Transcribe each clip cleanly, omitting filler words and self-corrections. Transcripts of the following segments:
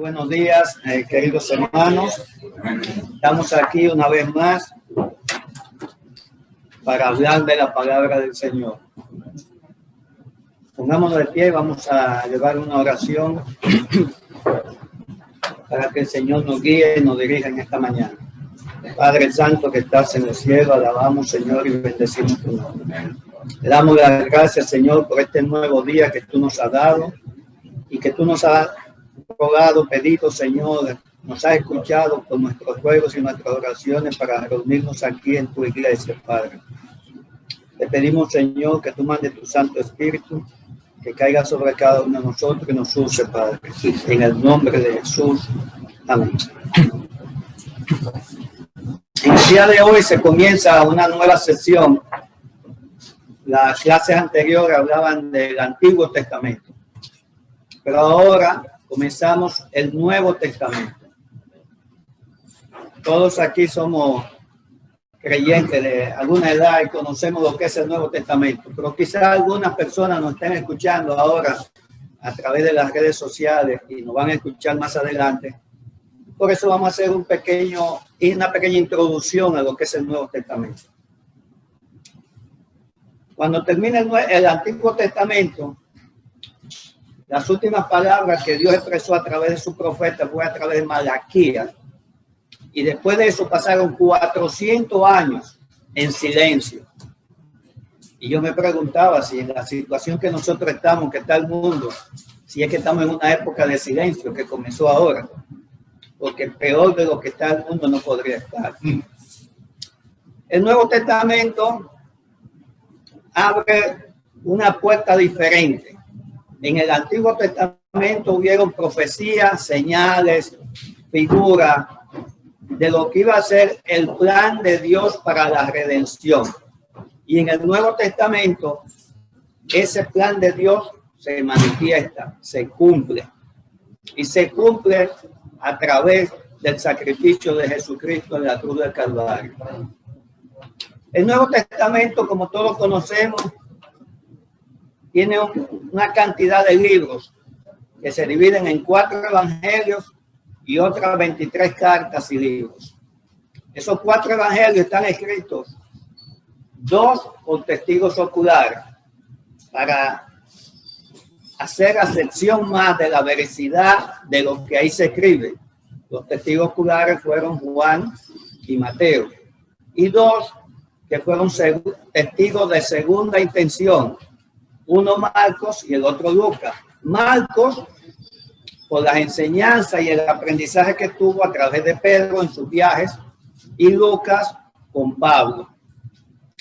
Buenos días, queridos hermanos. Estamos aquí una vez más para hablar de la palabra del Señor. Pongámonos de pie, vamos a llevar una oración para que el Señor nos guíe y nos dirija en esta mañana. Padre Santo que estás en el cielo, alabamos, Señor, y bendecimos tu nombre. Le damos las gracias, Señor, por este nuevo día que tú nos has dado y que tú nos has rogado, pedido, Señor, nos has escuchado con nuestros ruegos y nuestras oraciones para reunirnos aquí en tu iglesia, Padre. Te pedimos, Señor, que tú mandes tu Santo Espíritu, que caiga sobre cada uno de nosotros y nos use, Padre. En el nombre de Jesús. Amén. En el día de hoy se comienza una nueva sesión. Las clases anteriores hablaban del Antiguo Testamento, pero ahora comenzamos el Nuevo Testamento. Todos aquí somos creyentes de alguna edad y conocemos lo que es el Nuevo Testamento, pero quizás algunas personas nos estén escuchando ahora a través de las redes sociales y nos van a escuchar más adelante. Por eso vamos a hacer una pequeña introducción a lo que es el Nuevo Testamento. Cuando termina el Antiguo Testamento, las últimas palabras que Dios expresó a través de su profeta fue a través de Malaquías. Y después de eso pasaron 400 años en silencio. Y yo me preguntaba si en la situación que nosotros estamos, que está el mundo, si es que estamos en una época de silencio que comenzó ahora. Porque peor de lo que está el mundo no podría estar. El Nuevo Testamento abre una puerta diferente. En el Antiguo Testamento hubieron profecías, señales, figuras de lo que iba a ser el plan de Dios para la redención. Y en el Nuevo Testamento, ese plan de Dios se manifiesta, se cumple. Y se cumple a través del sacrificio de Jesucristo en la cruz del Calvario. El Nuevo Testamento, como todos conocemos, tiene una cantidad de libros que se dividen en 4 evangelios y otras 23 cartas y libros. Esos 4 evangelios están escritos, 2 por testigos oculares, para hacer acepción más de la veracidad de lo que ahí se escribe. Los testigos oculares fueron Juan y Mateo, y 2 que fueron testigos de segunda intención, uno Marcos y el otro Lucas. Marcos por las enseñanzas y el aprendizaje que tuvo a través de Pedro en sus viajes, y Lucas con Pablo.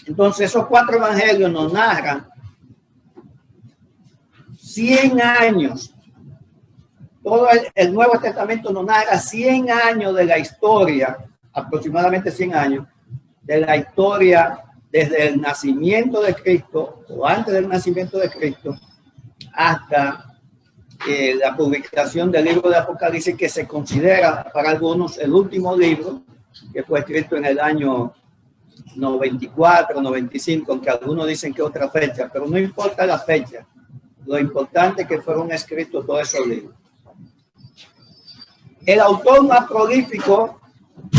Entonces esos 4 evangelios nos narran 100 años. Todo el Nuevo Testamento nos narra 100 años de la historia, aproximadamente 100 años, de la historia desde el nacimiento de Cristo o antes del nacimiento de Cristo hasta la publicación del libro de Apocalipsis, que se considera para algunos el último libro, que fue escrito en el año 94, 95, aunque algunos dicen que otra fecha, pero no importa la fecha. Lo importante es que fueron escritos todos esos libros. El autor más prolífico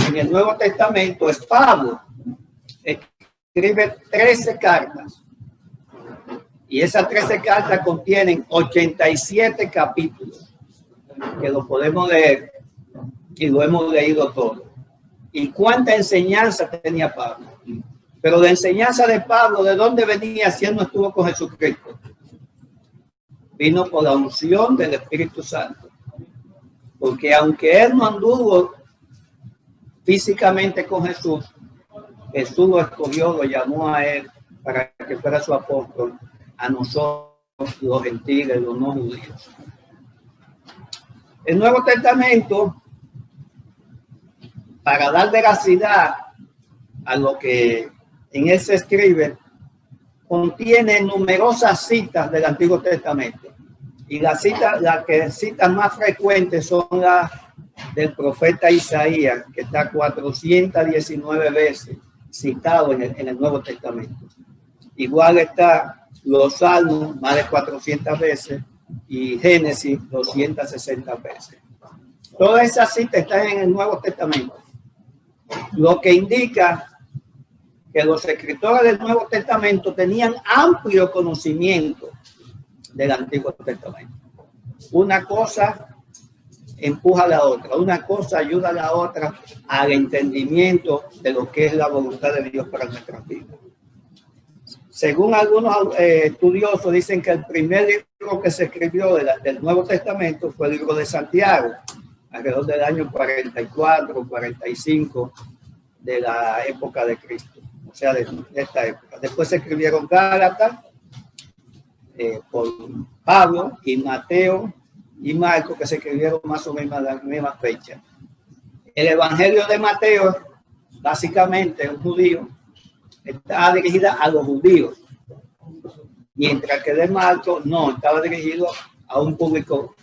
en el Nuevo Testamento es Pablo. Escribe 13 cartas. Y esas 13 cartas contienen 87 capítulos, que lo podemos leer y lo hemos leído todo. ¿Y cuánta enseñanza tenía Pablo? Pero la enseñanza de Pablo, ¿de dónde venía si él no estuvo con Jesucristo? Vino por la unción del Espíritu Santo. Porque aunque él no anduvo físicamente con Jesús, Jesús lo escogió, lo llamó a él para que fuera su apóstol a nosotros, los gentiles, los no judíos. El Nuevo Testamento, para dar veracidad a lo que en él se escribe, contiene numerosas citas del Antiguo Testamento. Y las citas más frecuentes son las del profeta Isaías, que está 419 veces citado en el Nuevo Testamento. Igual está los Salmos más de 400 veces y Génesis 260 veces. Todas esas citas están en el Nuevo Testamento, lo que indica que los escritores del Nuevo Testamento tenían amplio conocimiento del Antiguo Testamento. Una cosa empuja a la otra, una cosa ayuda a la otra al entendimiento de lo que es la voluntad de Dios para nuestras vidas. Según algunos estudiosos, dicen que el primer libro que se escribió del Nuevo Testamento fue el libro de Santiago, alrededor del año 44, 45 de la época de Cristo, o sea, de esta época. Después se escribieron Gálatas por Pablo y Mateo y Marcos, que se escribieron más o menos a la misma fecha. El Evangelio de Mateo, básicamente un judío, estaba dirigida a los judíos, mientras que de Marcos no, estaba dirigido a un público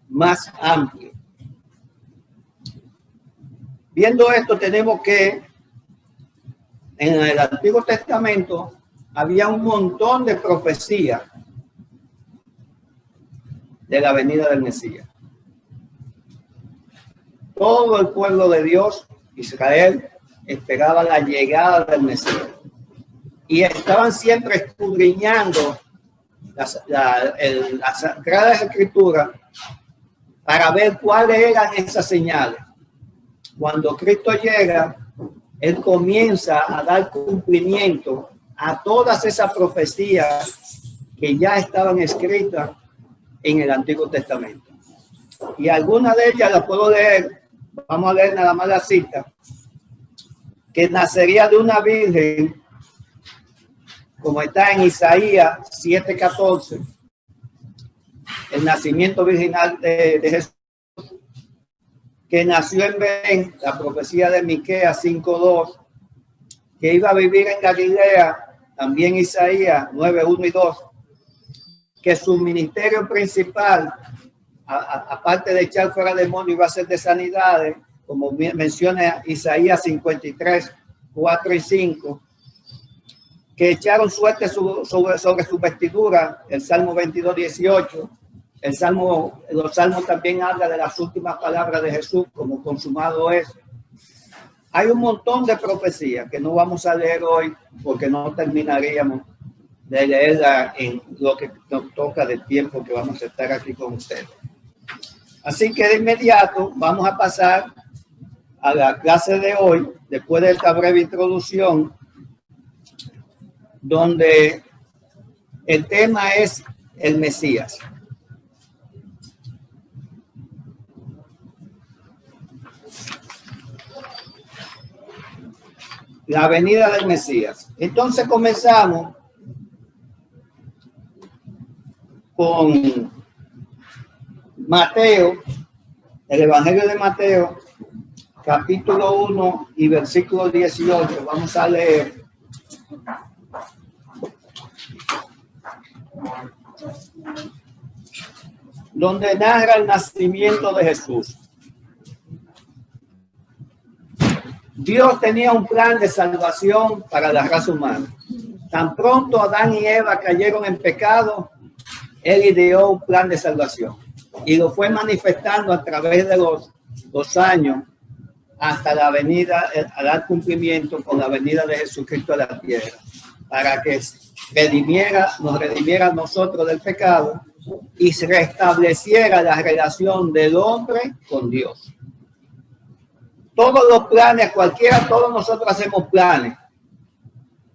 más amplio. Viendo esto, tenemos que en el Antiguo Testamento había un montón de profecías de la venida del Mesías. Todo el pueblo de Dios, Israel, esperaba la llegada del Mesías y estaban siempre escudriñando las Sagradas Escrituras para ver cuáles eran esas señales. Cuando Cristo llega, Él comienza a dar cumplimiento a todas esas profecías que ya estaban escritas en el Antiguo Testamento. Y algunas de ellas las puedo leer. Vamos a leer nada más la cita. Que nacería de una virgen, como está en Isaías 7:14, el nacimiento virginal de Jesús, que nació en Belén, la profecía de Miqueas 5:2, que iba a vivir en Galilea, también Isaías 9:1 y 2, que su ministerio principal, aparte de echar fuera demonios, iba a ser de sanidades, como menciona Isaías 53:4 y 5, que echaron suerte sobre su vestidura, el Salmo 22:18. Los salmos también hablan de las últimas palabras de Jesús, como consumado es. Hay un montón de profecías que no vamos a leer hoy porque no terminaríamos de leerla en lo que nos toca del tiempo que vamos a estar aquí con ustedes. Así que de inmediato vamos a pasar a la clase de hoy, después de esta breve introducción, donde el tema es el Mesías. La venida del Mesías. Entonces comenzamos con Mateo, el Evangelio de Mateo, capítulo 1 y versículo 18. Vamos a leer. Donde narra el nacimiento de Jesús. Dios tenía un plan de salvación para la raza humana. Tan pronto Adán y Eva cayeron en pecado, Él ideó un plan de salvación y lo fue manifestando a través de los años hasta la venida, a dar cumplimiento con la venida de Jesucristo a la tierra, para que nos redimiera a nosotros del pecado y se restableciera la relación del hombre con Dios. Todos los planes, todos nosotros hacemos planes,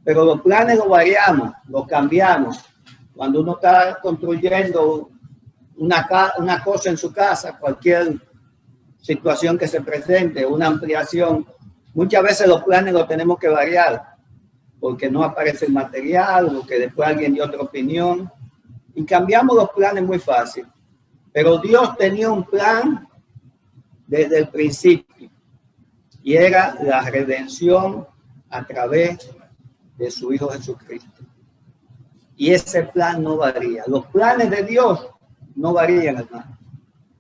pero los planes los variamos, los cambiamos. Cuando uno está construyendo una cosa en su casa, cualquier situación que se presente, una ampliación, muchas veces los planes los tenemos que variar, porque no aparece el material, o que después alguien dio otra opinión, y cambiamos los planes muy fácil. Pero Dios tenía un plan desde el principio, y era la redención a través de su Hijo Jesucristo. Y ese plan no varía. Los planes de Dios no varían, hermano.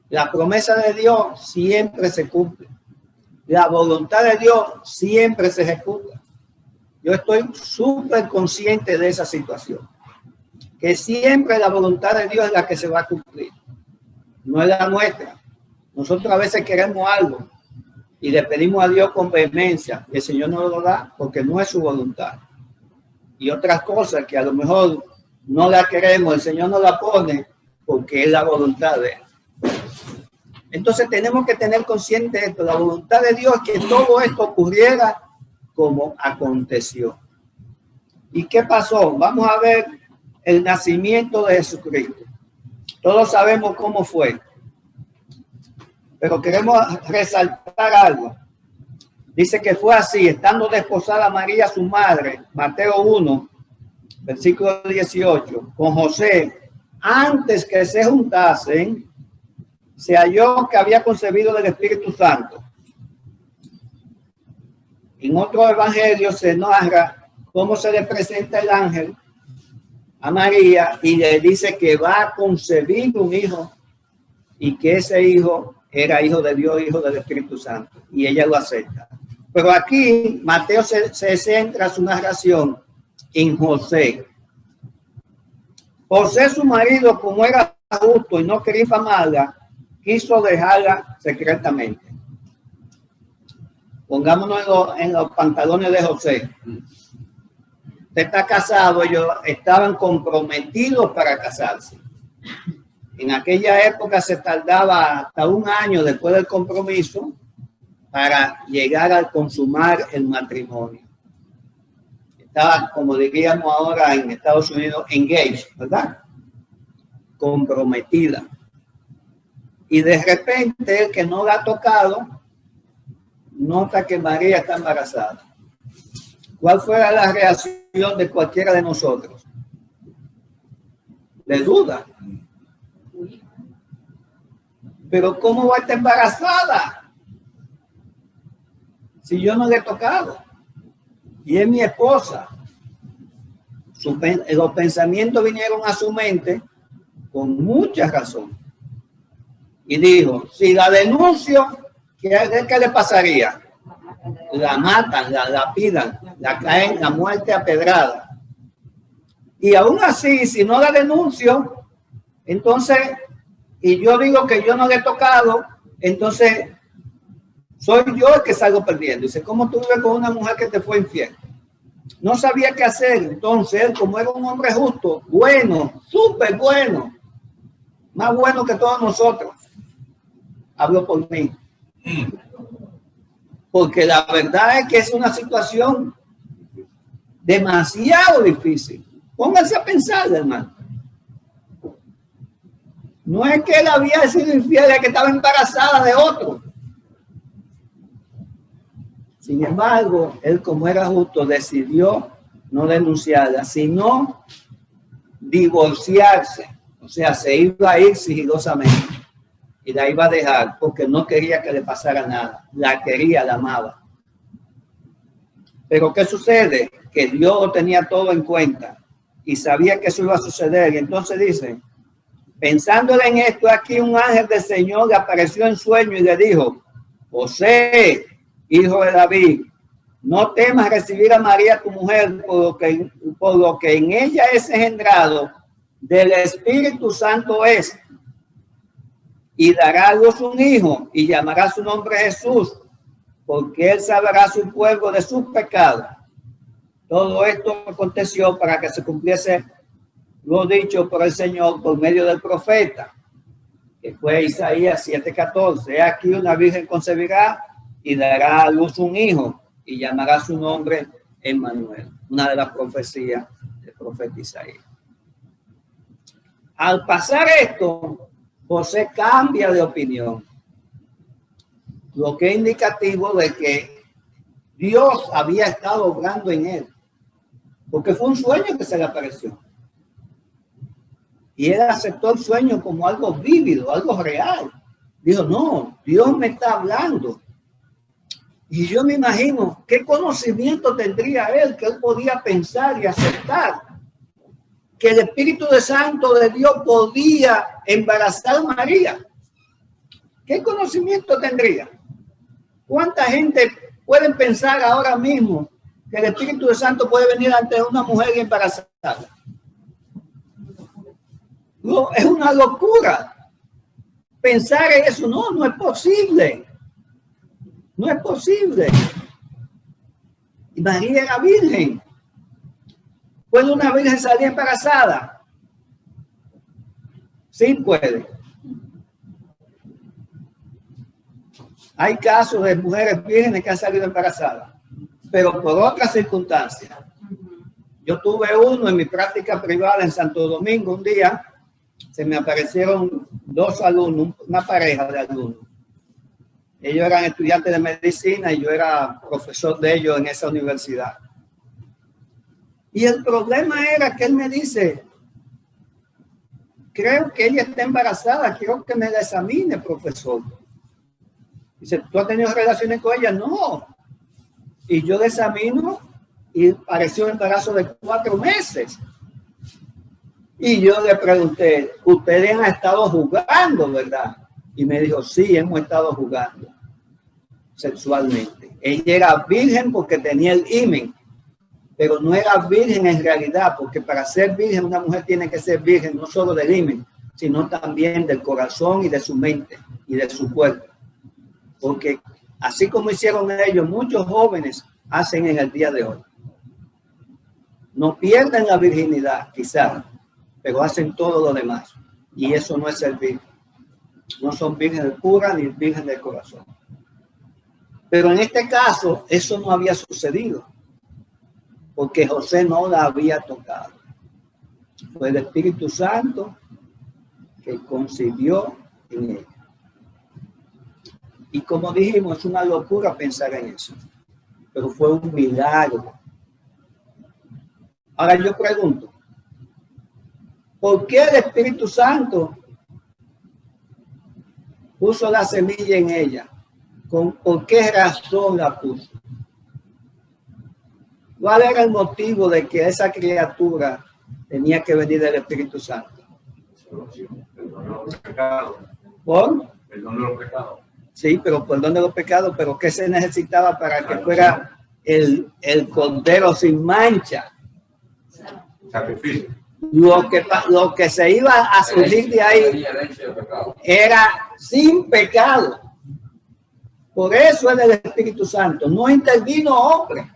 La promesa de Dios siempre se cumple. La voluntad de Dios siempre se ejecuta. Yo estoy súper consciente de esa situación. Que siempre la voluntad de Dios es la que se va a cumplir. No es la nuestra. Nosotros a veces queremos algo y le pedimos a Dios con vehemencia y el Señor no lo da porque no es su voluntad. Y otras cosas que a lo mejor no la queremos, el Señor no la pone porque es la voluntad de Él. Entonces tenemos que tener consciente de esto, la voluntad de Dios, que todo esto ocurriera como aconteció. ¿Y qué pasó? Vamos a ver el nacimiento de Jesucristo. Todos sabemos cómo fue, pero queremos resaltar algo. Dice que fue así, estando desposada María, su madre, Mateo 1, versículo 18, con José, antes que se juntasen, se halló que había concebido del Espíritu Santo. En otro evangelio se narra cómo se le presenta el ángel a María y le dice que va a concebir un hijo y que ese hijo era hijo de Dios, hijo del Espíritu Santo, y ella lo acepta. Pero aquí Mateo se centra su narración en José. José, su marido, como era justo y no quería infamarla, quiso dejarla secretamente. Pongámonos en los pantalones de José. Usted está casado, ellos estaban comprometidos para casarse. En aquella época se tardaba hasta un año después del compromiso para llegar a consumar el matrimonio. Estaba, como diríamos ahora en Estados Unidos, engaged, ¿verdad? Comprometida. Y de repente el que no la ha tocado nota que María está embarazada. ¿Cuál fuera la reacción de cualquiera de nosotros? De duda. Pero ¿cómo va a estar embarazada? Si yo no le he tocado. Y es mi esposa. Los pensamientos vinieron a su mente con mucha razón. Y dijo, si la denuncio, ¿qué le pasaría? La matan, la lapidan, la caen la muerte a pedrada. Y aún así, si no la denuncio, entonces, y yo digo que yo no le he tocado, entonces soy yo el que salgo perdiendo. Dice, ¿cómo tú vives con una mujer que te fue infiel? No sabía qué hacer. Entonces él, como era un hombre justo, bueno, súper bueno, más bueno que todos nosotros, habló por mí. Porque la verdad es que es una situación demasiado difícil. Pónganse a pensar, hermano. No es que él había sido infiel, es que estaba embarazada de otro. Sin embargo, él, como era justo, decidió no denunciarla, sino divorciarse. O sea, se iba a ir sigilosamente y la iba a dejar porque no quería que le pasara nada. La quería, la amaba. Pero ¿qué sucede? Que Dios tenía todo en cuenta y sabía que eso iba a suceder. Y entonces dice, pensándole en esto, aquí un ángel del Señor le apareció en sueño y le dijo, José, hijo de David, no temas recibir a María tu mujer, por lo que en ella es engendrado del Espíritu Santo es, y dará a luz un hijo y llamará su nombre Jesús, porque él salvará a su pueblo de sus pecados. Todo esto aconteció para que se cumpliese lo dicho por el Señor por medio del profeta, que fue Isaías 7:14. Aquí una virgen concebirá y dará a luz un hijo y llamará su nombre Emmanuel. Una de las profecías del profeta Isaías. Al pasar esto, José cambia de opinión, lo que es indicativo de que Dios había estado obrando en él, porque fue un sueño que se le apareció. Y él aceptó el sueño como algo vívido, algo real. Dijo, no, Dios me está hablando. Y yo me imagino qué conocimiento tendría él, que él podía pensar y aceptar que el Espíritu Santo de Dios podía embarazar a María. ¿Qué conocimiento tendría? ¿Cuánta gente puede pensar ahora mismo que el Espíritu Santo puede venir ante una mujer y embarazarla? No, es una locura. pensar en eso. No, no es posible. No es posible. Y María era virgen. ¿Puede una virgen salir embarazada? Sí puede. Hay casos de mujeres vírgenes que han salido embarazadas, pero por otras circunstancias. Yo tuve uno en mi práctica privada en Santo Domingo. Un día se me aparecieron dos alumnos, una pareja de alumnos. Ellos eran estudiantes de medicina y yo era profesor de ellos en esa universidad. Y el problema era que él me dice, creo que ella está embarazada, quiero que me la examine, profesor. Dice, ¿tú has tenido relaciones con ella? No. Y yo le examino y pareció un embarazo de 4 meses. Y yo le pregunté, ustedes han estado jugando, ¿verdad? Y me dijo, sí, hemos estado jugando sexualmente. Ella era virgen porque tenía el himen, pero no era virgen en realidad, porque para ser virgen una mujer tiene que ser virgen no solo del himen, sino también del corazón y de su mente y de su cuerpo. Porque así como hicieron ellos, muchos jóvenes hacen en el día de hoy. No pierden la virginidad, quizás, pero hacen todo lo demás. Y eso no es ser virgen. No son vírgenes puras ni vírgenes del corazón. Pero en este caso, eso no había sucedido, porque José no la había tocado. Fue el Espíritu Santo que concibió en ella. Y como dijimos, es una locura pensar en eso, pero fue un milagro. Ahora yo pregunto, ¿por qué el Espíritu Santo puso la semilla en ella? ¿Por qué razón la puso? ¿Cuál era el motivo de que esa criatura tenía que venir del Espíritu Santo? ¿Por? Perdón de los pecados. Sí, pero perdón de los pecados, pero ¿qué se necesitaba para que fuera el cordero sin mancha? Sacrificio. Lo que se iba a surgir de ahí era sin pecado. Por eso es del Espíritu Santo. No intervino hombre,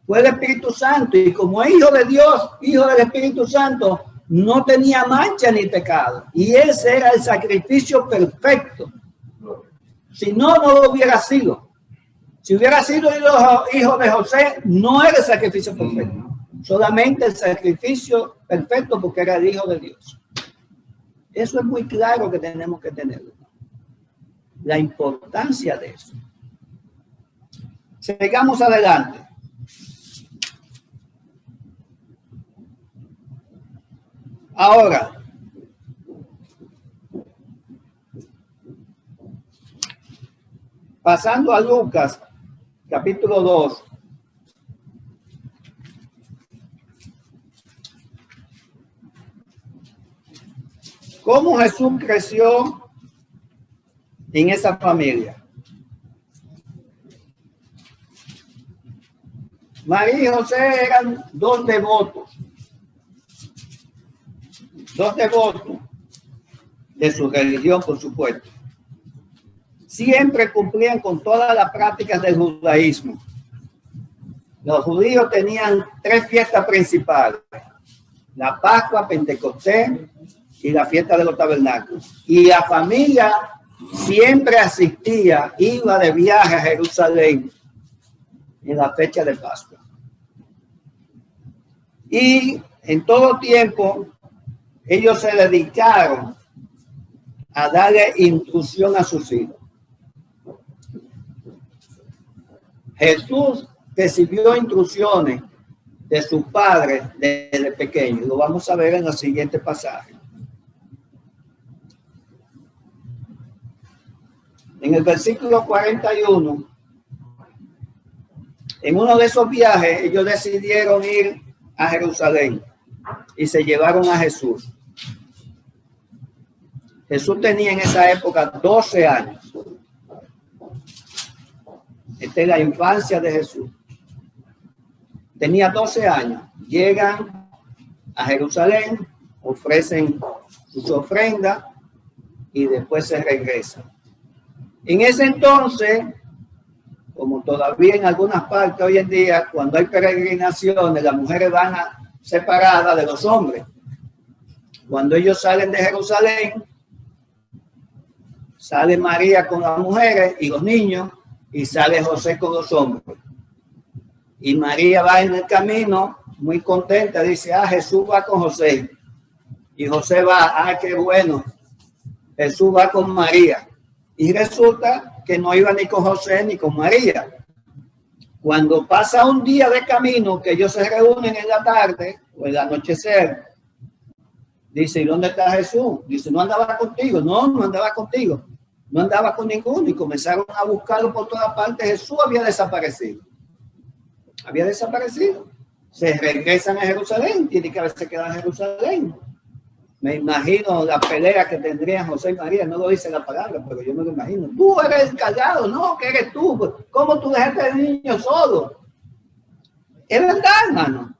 fue el Espíritu Santo. Y como hijo de Dios, hijo del Espíritu Santo, no tenía mancha ni pecado. Y ese era el sacrificio perfecto. Si no, no lo hubiera sido. Si hubiera sido hijo de José, no era el sacrificio perfecto. Solamente el sacrificio perfecto porque era el hijo de Dios. Eso es muy claro que tenemos que tenerlo. La importancia de eso. Sigamos adelante. Ahora, pasando a Lucas, capítulo 2. ¿Cómo Jesús creció en esa familia? María y José eran dos devotos de su religión, por supuesto. Siempre cumplían con todas las prácticas del judaísmo. Los judíos tenían 3 fiestas principales: la Pascua, Pentecostés y la fiesta de los tabernáculos. Y la familia siempre asistía, iba de viaje a Jerusalén en la fecha de Pascua. Y en todo tiempo ellos se dedicaron a darle instrucción a sus hijos. Jesús recibió instrucciones de su padre desde pequeño. Lo vamos a ver en el siguiente pasaje. En el versículo 41, en uno de esos viajes, ellos decidieron ir a Jerusalén y se llevaron a Jesús. Jesús tenía en esa época 12 años. Esta es la infancia de Jesús. Tenía 12 años. Llegan a Jerusalén, ofrecen sus ofrendas y después se regresa. En ese entonces, como todavía en algunas partes hoy en día, cuando hay peregrinaciones, las mujeres van separadas de los hombres. Cuando ellos salen de Jerusalén, sale María con las mujeres y los niños, y sale José con los hombres. Y María va en el camino muy contenta, dice, Jesús va con José. Y José va, qué bueno, Jesús va con María. Y resulta que no iba ni con José ni con María. Cuando pasa un día de camino, que ellos se reúnen en la tarde o en el anochecer, dice, ¿y dónde está Jesús? Dice, no andaba contigo. No andaba contigo. No andaba con ninguno. Y comenzaron a buscarlo por todas partes. Jesús había desaparecido. Había desaparecido. Se regresan a Jerusalén. Tiene que haberse quedado en Jerusalén. Me imagino la pelea que tendrían José y María. No lo dice la palabra, pero yo me lo imagino. Tú eres el callado. No, que eres tú. ¿Cómo tú dejaste al niño solo? Es verdad, hermano.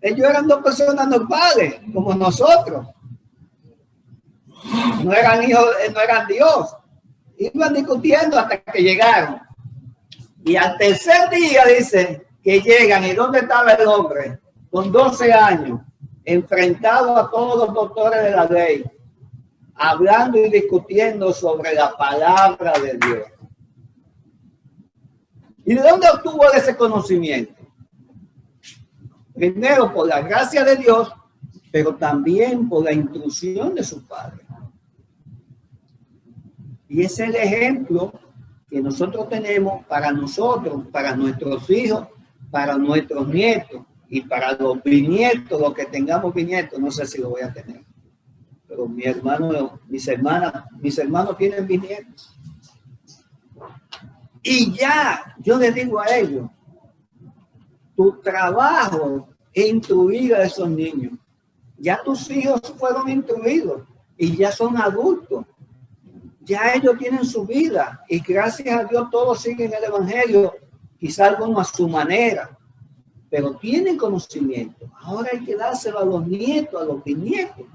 Ellos eran dos personas normales, como nosotros. No eran hijos, no eran Dios. Iban discutiendo hasta que llegaron. Y al tercer día dice que llegan. ¿Y dónde estaba el hombre? Con 12 años, enfrentado a todos los doctores de la ley, hablando y discutiendo sobre la palabra de Dios. ¿Y de dónde obtuvo ese conocimiento? Primero por la gracia de Dios, pero también por la instrucción de su padre. Y ese es el ejemplo que nosotros tenemos para nosotros, para nuestros hijos, para nuestros nietos y para los bisnietos, los que tengamos bisnietos. No sé si lo voy a tener, pero mis hermanos tienen bisnietos. Y ya, yo les digo a ellos, tu trabajo es instruir a esos niños. Ya tus hijos fueron instruidos y ya son adultos. Ya ellos tienen su vida y gracias a Dios todos siguen el evangelio, quizás algunos a su manera, pero tienen conocimiento. Ahora hay que dárselo a los nietos, a los bisnietos.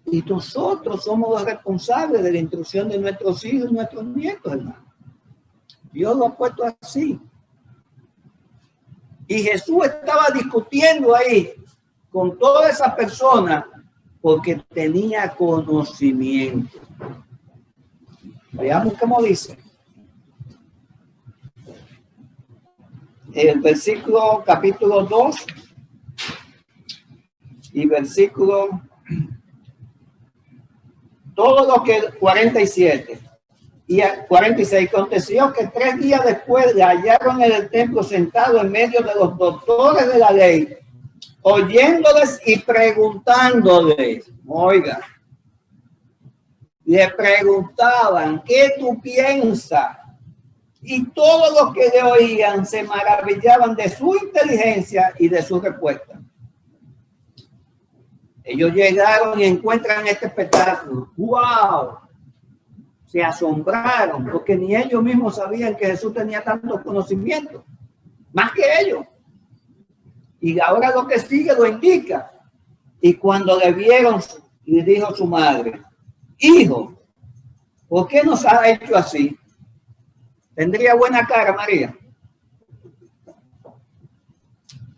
Y nosotros somos los responsables de la instrucción de nuestros hijos y nuestros nietos, hermano. Dios lo ha puesto así. Y Jesús estaba discutiendo ahí con todas esas personas porque tenía conocimiento. Veamos cómo dice. El versículo capítulo 2 y versículo todo lo que 47 y 46 aconteció que 3 días después le hallaron en el templo sentado en medio de los doctores de la ley, oyéndoles y preguntándoles. Oiga, le preguntaban, ¿qué tú piensas? Y todos los que le oían se maravillaban de su inteligencia y de su respuesta. Ellos llegaron y encuentran este espectáculo. ¡Wow! Se asombraron porque ni ellos mismos sabían que Jesús tenía tanto conocimiento, más que ellos. Y ahora lo que sigue lo indica. Y cuando le vieron, le dijo su madre, hijo, ¿por qué nos ha hecho así? Tendría buena cara, María.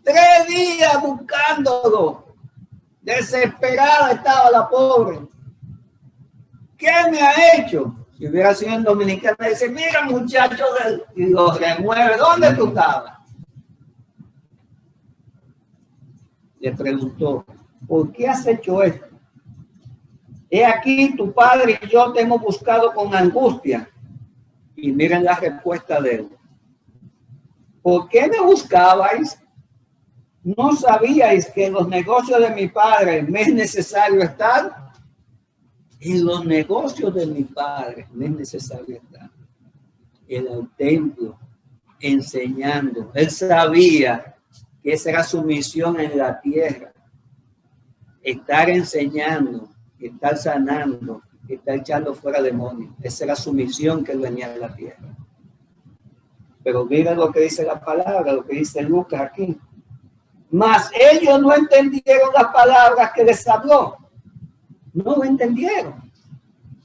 3 días buscándolo. Desesperada estaba la pobre. ¿Qué me ha hecho? Si hubiera sido en Dominicana, dice, mira muchacho, y lo remueve. ¿Dónde tú estabas? Le preguntó, ¿por qué has hecho esto? He aquí, tu padre y yo te hemos buscado con angustia. Y miren la respuesta de él. ¿Por qué me buscabais? ¿No sabíais que en los negocios de mi padre me es necesario estar? En los negocios de mi padre me es necesario estar. En el templo, enseñando. Él sabía que esa era su misión en la tierra. Estar enseñando, estar sanando, estar echando fuera demonios. Esa era su misión que él venía de la tierra. Pero miren lo que dice la palabra, lo que dice Lucas aquí. Mas ellos no entendieron las palabras que les habló. No lo entendieron.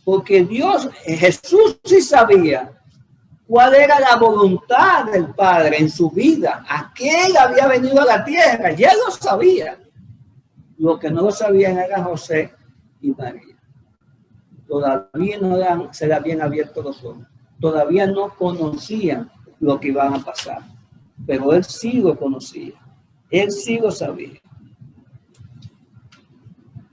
porque Jesús sí sabía cuál era la voluntad del Padre en su vida, a qué él había venido a la tierra, ya lo sabía. Lo que no lo sabían era José y María. Todavía no se le habían abierto los ojos, todavía no conocían lo que iban a pasar, pero él sí lo conocía, él sí lo sabía.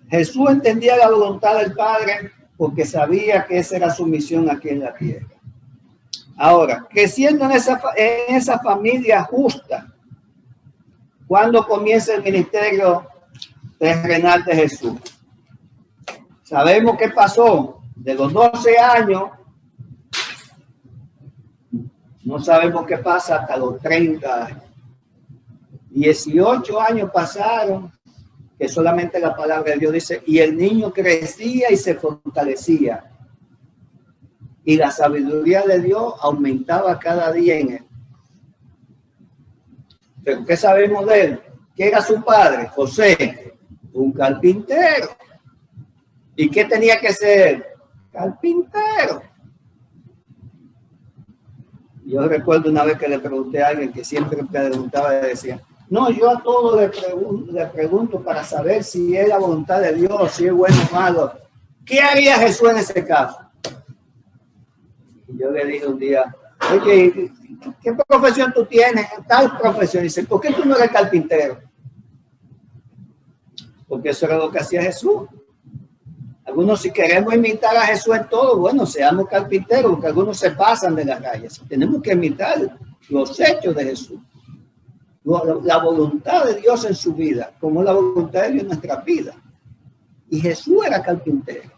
Jesús entendía la voluntad del Padre porque sabía que esa era su misión aquí en la tierra. Ahora, creciendo en esa familia justa, ¿cuándo comienza el ministerio terrenal de Jesús? Sabemos qué pasó de los 12 años, no sabemos qué pasa hasta los 30 años. 18 años pasaron, que solamente la palabra de Dios dice, y el niño crecía y se fortalecía. Y la sabiduría de Dios aumentaba cada día en él. Pero ¿qué sabemos de él? ¿Qué era su padre? José, un carpintero. ¿Y qué tenía que ser? Carpintero. Yo recuerdo una vez que le pregunté a alguien que siempre preguntaba y decía, no, yo a todo le pregunto para saber si es la voluntad de Dios, si es bueno o malo. ¿Qué haría Jesús en ese caso? Y yo le dije un día, oye, ¿qué profesión tú tienes? Tal profesión. Y dice, ¿por qué tú no eres carpintero? Porque eso era lo que hacía Jesús. Algunos, si queremos imitar a Jesús en todo, bueno, seamos carpinteros, porque algunos se pasan de las rayas. Tenemos que imitar los hechos de Jesús. La voluntad de Dios en su vida, como la voluntad de Dios en nuestra vida. Y Jesús era carpintero.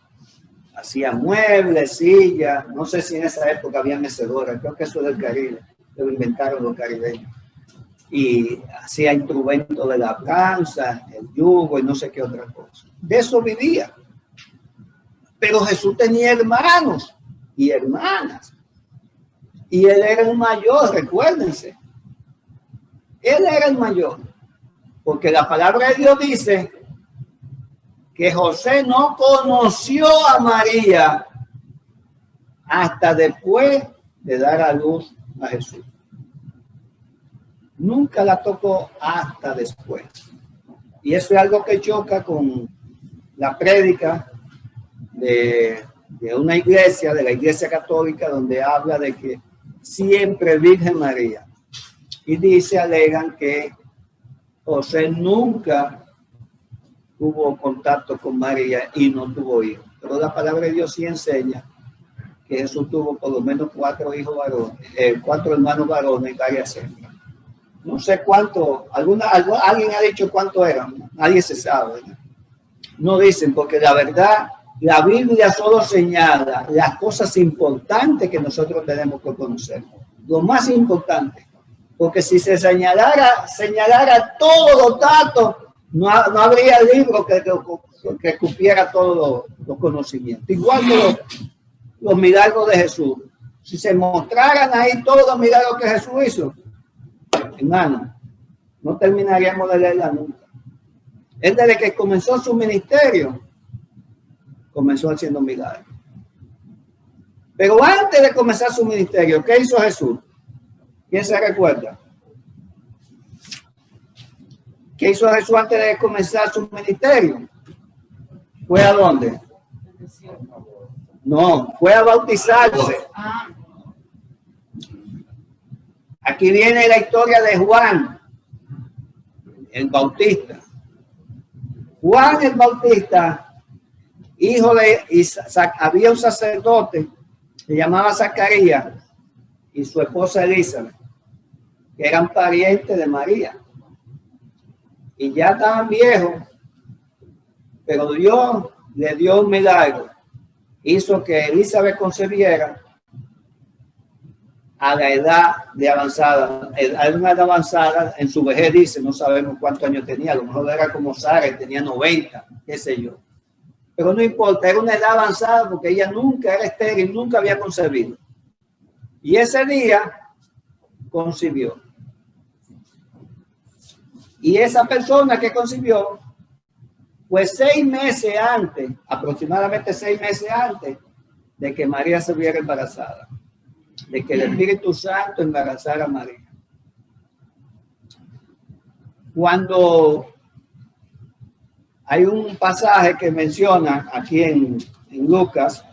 Hacía muebles, sillas, no sé si en esa época había mecedoras, creo que eso del Caribe, lo inventaron los caribeños. Y hacía instrumentos de labranza, el yugo y no sé qué otra cosa. De eso vivía. Pero Jesús tenía hermanos y hermanas. Y él era el mayor, recuérdense. Él era el mayor. Porque la palabra de Dios dice que José no conoció a María hasta después de dar a luz a Jesús. Nunca la tocó hasta después. Y eso es algo que choca con la prédica de una iglesia, de la Iglesia Católica, donde habla de que siempre Virgen María. Y alegan que José nunca tuvo contacto con María y no tuvo hijos. Pero la palabra de Dios sí enseña que Jesús tuvo por lo menos 4 hijos varones, 4 hermanos varones y varias hembras. No sé cuánto, alguien ha dicho cuánto eran, nadie se sabe. No dicen, porque la verdad, la Biblia solo señala las cosas importantes que nosotros tenemos que conocer. Lo más importante, porque si se señalara todos los datos, no habría libro que cupiera todos los conocimientos. Igual que los milagros de Jesús. Si se mostraran ahí todos los milagros que Jesús hizo, hermano, no terminaríamos de leerla nunca. Él desde que comenzó su ministerio, comenzó haciendo milagros. Pero antes de comenzar su ministerio, ¿qué hizo Jesús? ¿Quién se recuerda? ¿Qué hizo Jesús antes de comenzar su ministerio? ¿Fue a dónde? No, fue a bautizarse. Aquí viene la historia de Juan, el Bautista. Juan el Bautista, hijo de Isaac, había un sacerdote, se llamaba Zacarías, y su esposa Elizabeth, que eran parientes de María. Y ya estaban viejos, pero Dios le dio un milagro. Hizo que Elizabeth concebiera a la edad de avanzada. A una edad avanzada, en su vejez dice, no sabemos cuántos años tenía, a lo mejor era como Sara, tenía 90, qué sé yo. Pero no importa, era una edad avanzada porque ella nunca era estéril, nunca había concebido. Y ese día concibió. Y esa persona que concibió, pues 6 meses antes, aproximadamente 6 meses antes, de que María se viera embarazada, de que el Espíritu Santo embarazara a María. Cuando hay un pasaje que menciona aquí en Lucas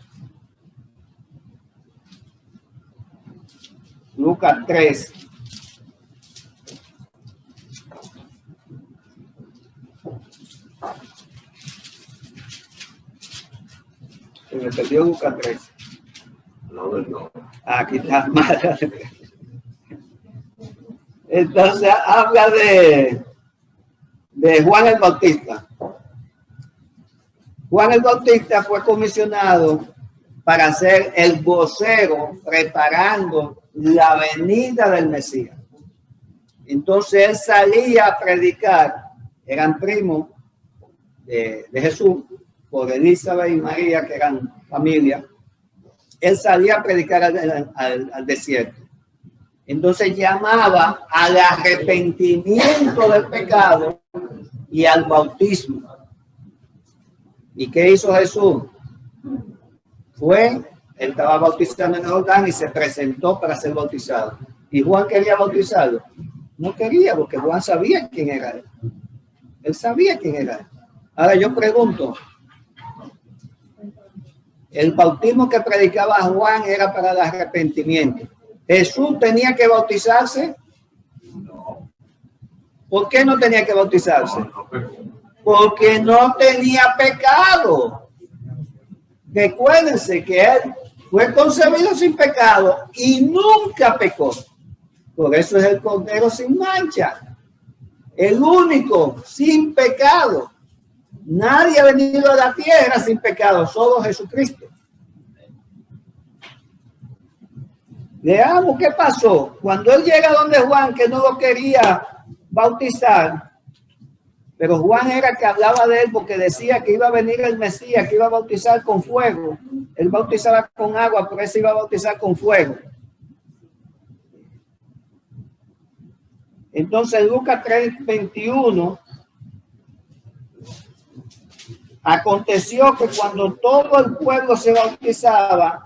3. Se me perdió Lucas 3. No. Aquí está mal. Entonces habla de Juan el Bautista. Juan el Bautista fue comisionado para ser el vocero preparando la venida del Mesías. Entonces él salía a predicar, eran primos de Jesús, por Elizabeth y María, que eran familia. Él salía a predicar al desierto. Entonces llamaba al arrepentimiento del pecado y al bautismo. ¿Y qué hizo Jesús? Él estaba bautizando en el Jordán y se presentó para ser bautizado. ¿Y Juan quería bautizarlo? No quería, porque Juan sabía quién era él. Él sabía quién era él. Ahora yo pregunto, el bautismo que predicaba Juan era para el arrepentimiento. ¿Jesús tenía que bautizarse? No. ¿Por qué no tenía que bautizarse? No. Porque no tenía pecado. Recuérdense que él fue concebido sin pecado y nunca pecó. Por eso es el Cordero sin mancha. El único sin pecado. Nadie ha venido a la tierra sin pecado, solo Jesucristo. Veamos qué pasó. Cuando él llega donde Juan, que no lo quería bautizar, pero Juan era que hablaba de él porque decía que iba a venir el Mesías, que iba a bautizar con fuego. Él bautizaba con agua, pero él se iba a bautizar con fuego. Entonces Lucas 3:21, aconteció que cuando todo el pueblo se bautizaba,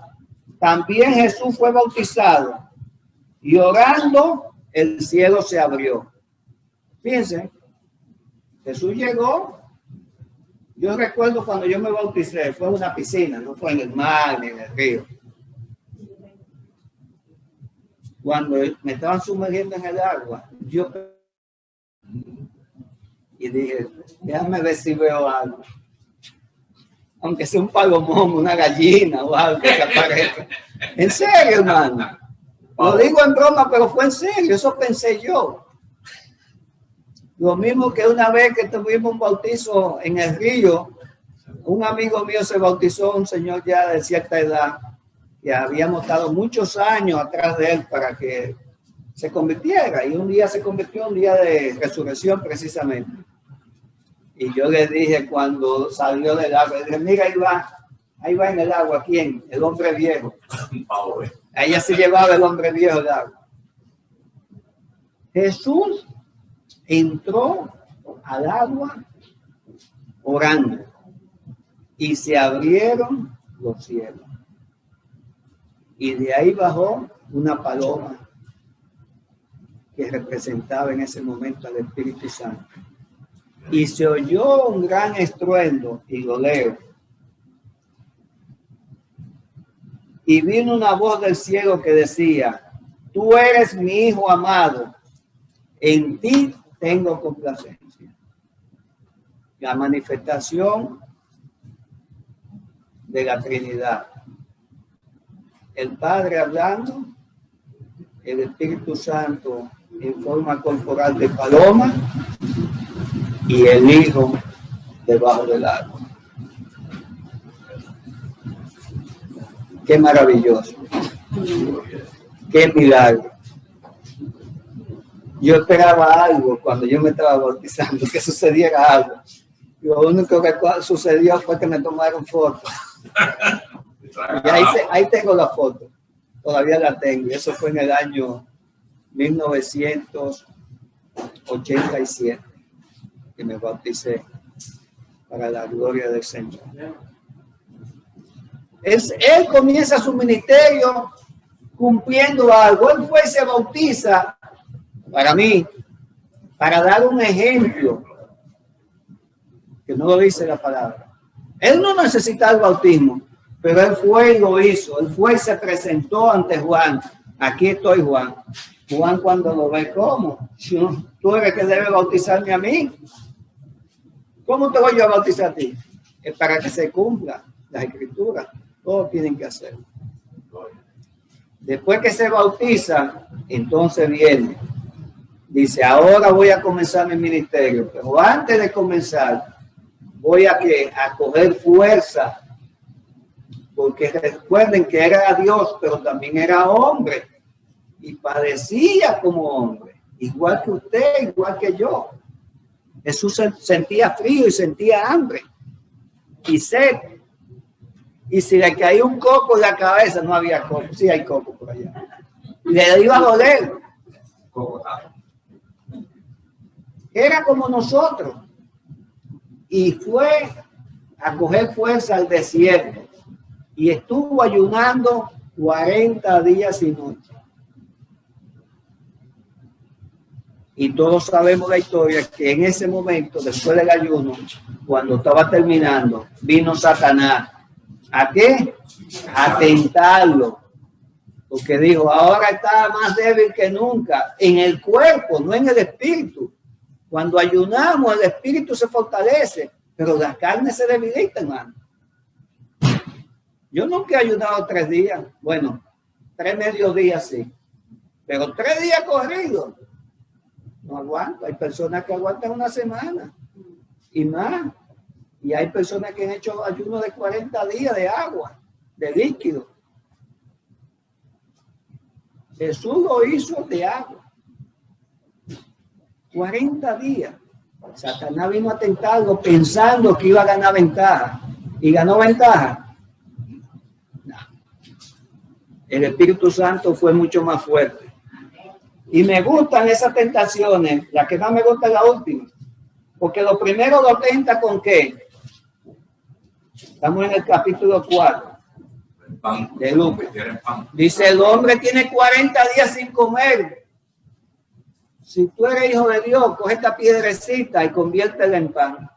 también Jesús fue bautizado, y orando el cielo se abrió. Fíjense, Jesús llegó. Yo recuerdo cuando yo me bauticé, fue en una piscina, no fue en el mar ni en el río. Cuando me estaban sumergiendo en el agua, yo dije, déjame ver si veo algo. Aunque sea un palomón, una gallina o algo que aparezca. En serio, hermano. Lo digo en broma, pero fue en serio. Eso pensé yo. Lo mismo que una vez que tuvimos un bautizo en el río, un amigo mío se bautizó, un señor ya de cierta edad, que habíamos estado muchos años atrás de él para que se convirtiera. Y un día se convirtió, un día de resurrección precisamente. Y yo le dije cuando salió del agua, le dije, mira, ahí va en el agua, ¿quién? El hombre viejo. Ella se llevaba el hombre viejo del agua. Jesús entró al agua orando y se abrieron los cielos. Y de ahí bajó una paloma que representaba en ese momento al Espíritu Santo. Y se oyó un gran estruendo, y lo leo. Y vino una voz del cielo que decía, tú eres mi hijo amado, en ti tengo complacencia. La manifestación de la Trinidad. El Padre hablando, el Espíritu Santo en forma corporal de paloma, y el Hijo debajo del agua. Qué maravilloso. Qué milagro. Yo esperaba algo cuando yo me estaba bautizando, que sucediera algo. Lo único que sucedió fue que me tomaron fotos. Y ahí tengo la foto. Todavía la tengo. Y eso fue en el año 1987. Que me bauticé para la gloria del Señor. Él comienza su ministerio cumpliendo algo. Él fue y se bautiza, para mí, para dar un ejemplo, que no lo dice la palabra. Él no necesitaba el bautismo, pero él fue y lo hizo. Él fue y se presentó ante Juan. Aquí estoy, Juan. Juan, cuando lo ve, ¿cómo? Tú eres que debe bautizarme a mí. ¿Cómo te voy yo a bautizar a ti? Es para que se cumpla las escrituras. Todos tienen que hacerlo. Después que se bautiza, entonces viene. Dice, ahora voy a comenzar mi ministerio. Pero antes de comenzar, voy a coger fuerza. Porque recuerden que era Dios, pero también era hombre. Y padecía como hombre. Igual que usted, igual que yo. Jesús sentía frío y sentía hambre. Y sed. Y si le caía un coco en la cabeza, no había coco. Sí hay coco por allá. Le iba a doler. Era como nosotros. Y fue a coger fuerza al desierto. Y estuvo ayunando 40 días y noches. Y todos sabemos la historia que en ese momento, después del ayuno, cuando estaba terminando, vino Satanás. ¿A qué? A tentarlo. Porque dijo, ahora está más débil que nunca en el cuerpo, no en el espíritu. Cuando ayunamos, el espíritu se fortalece, pero la carne se debilita, hermano. Yo nunca he ayunado 3 días. Bueno, 3 mediodías sí. Pero 3 días corridos. No aguanto. Hay personas que aguantan una semana y más. Y hay personas que han hecho ayuno de 40 días de agua, de líquido. Jesús lo hizo de agua. 40 días. Satanás vino a tentarlo pensando que iba a ganar ventaja. ¿Y ganó ventaja? No. El Espíritu Santo fue mucho más fuerte. Y me gustan esas tentaciones. La que más me gusta es la última. Porque lo primero lo tenta ¿con qué? Estamos en el capítulo 4 de Lucas. Dice, el hombre tiene 40 días sin comer. Si tú eres hijo de Dios, coge esta piedrecita y conviértela en pan.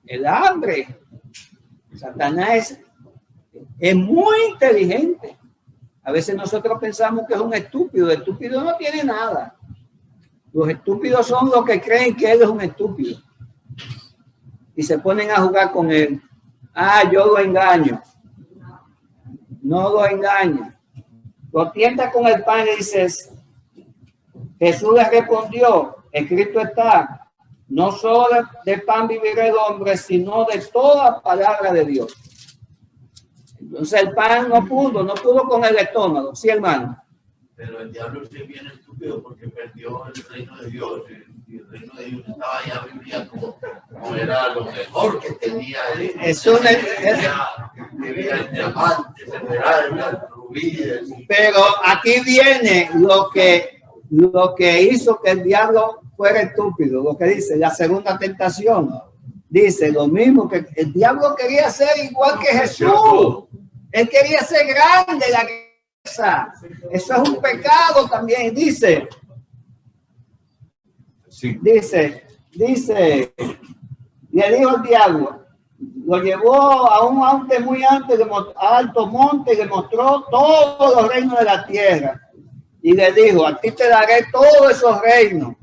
El hambre. Satanás es muy inteligente. A veces nosotros pensamos que es un estúpido. El estúpido no tiene nada. Los estúpidos son los que creen que él es un estúpido. Y se ponen a jugar con él. Ah, yo lo engaño. No lo engaño. Lo tienta con el pan y dices, Jesús le respondió, escrito está, no solo de pan vivirá el hombre, sino de toda palabra de Dios. Entonces el pan no pudo con el estómago, ¿sí, hermano? Pero el diablo es bien estúpido porque perdió el reino de Dios. Y el reino de Dios estaba allá, vivía como era lo mejor que tenía. Vivía en diamantes, esmeraldas, rubíes. Pero aquí viene lo que hizo que el diablo fuera estúpido. Lo que dice la segunda tentación. Dice lo mismo, que el diablo quería ser igual que Jesús. Él quería ser grande, la grandeza. Eso es un pecado también. Dice, y el dijo el diablo, lo llevó a un monte muy alto monte y le mostró todos los reinos de la tierra. Y le dijo, a ti te daré todos esos reinos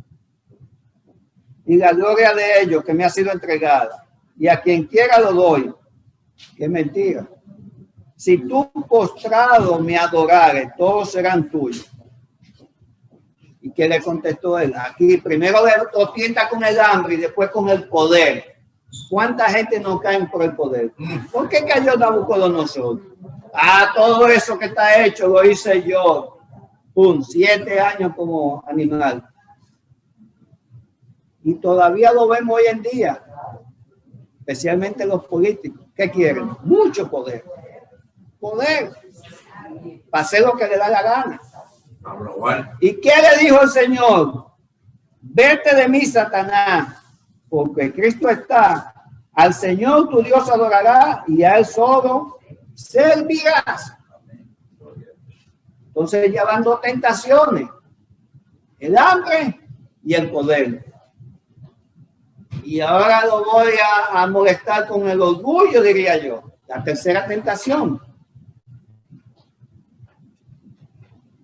y la gloria de ellos que me ha sido entregada. Y a quien quiera lo doy. Qué mentira. Si tú postrado me adorares, todos serán tuyos. ¿Y qué le contestó él? Aquí primero lo tienta con el hambre y después con el poder. ¿Cuánta gente no cae por el poder? ¿Por qué cayó Nabucodonosor? Ah, todo eso que está hecho lo hice yo. 7 años como animal. Y todavía lo vemos hoy en día. Especialmente los políticos. ¿Qué quieren? Mucho poder. Poder. Para hacer lo que le da la gana. ¿Y qué le dijo el Señor? Vete de mí, Satanás, porque Cristo está, Al Señor tu Dios adorará y a Él solo servirás. Entonces ya van dos tentaciones, el hambre y el poder. Y ahora lo voy a molestar con el orgullo, diría yo. La tercera tentación.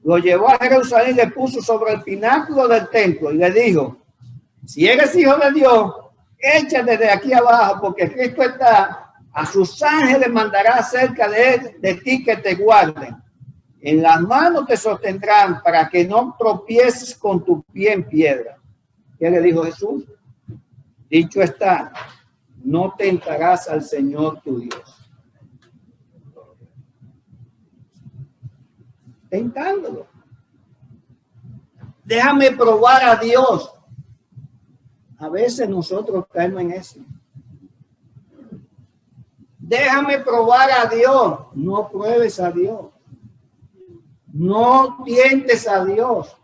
Lo llevó a Jerusalén y le puso sobre el pináculo del templo y le dijo, si eres hijo de Dios, échate de aquí abajo, porque Cristo está, a sus ángeles mandará acerca de él, de ti que te guarden. En las manos te sostendrán para que no tropieces con tu pie en piedra. ¿Qué le dijo Jesús? Dicho está, no tentarás al Señor tu Dios. Tentándolo. Déjame probar a Dios. A veces nosotros caemos en eso. Déjame probar a Dios. No pruebes a Dios. No tientes a Dios.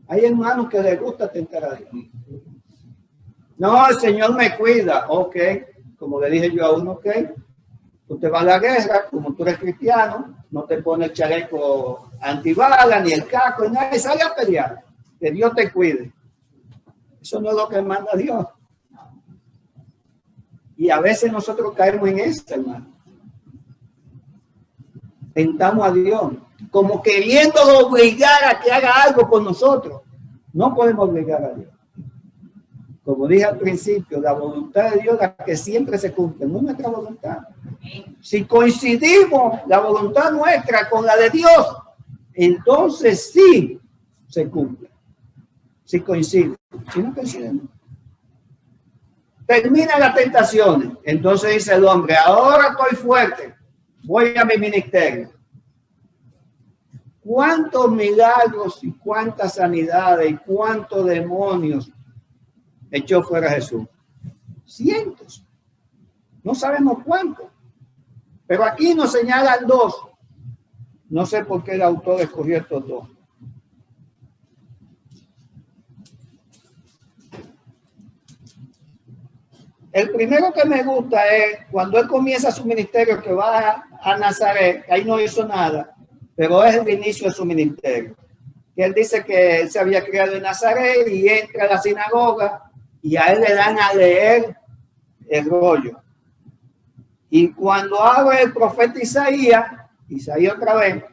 Hay hermanos que les gusta tentar a Dios. No, el Señor me cuida. Ok, como le dije yo a uno, ok. Usted va a la guerra, como tú eres cristiano, no te pone el chaleco antibala, ni el casco, y nadie sale a pelear. Que Dios te cuide. Eso no es lo que manda Dios. Y a veces nosotros caemos en eso, hermano. Tentamos a Dios, como queriéndolo obligar a que haga algo por nosotros. No podemos obligar a Dios. Como dije al principio, la voluntad de Dios es la que siempre se cumple, no nuestra voluntad. Si coincidimos la voluntad nuestra con la de Dios, entonces sí se cumple. Si coincide. Si no coincide, no. Termina las tentaciones. Entonces dice el hombre, ahora estoy fuerte. Voy a mi ministerio. ¿Cuántos milagros y cuántas sanidades y cuántos demonios echó fuera Jesús? Cientos. No sabemos cuántos. Pero aquí nos señalan dos. No sé por qué el autor escogió estos dos. El primero que me gusta es cuando él comienza su ministerio, que va a Nazaret, ahí no hizo nada, pero es el inicio de su ministerio. Que él dice que él se había criado en Nazaret y entra a la sinagoga y a él le dan a leer el rollo. Y cuando abre el profeta Isaías otra vez,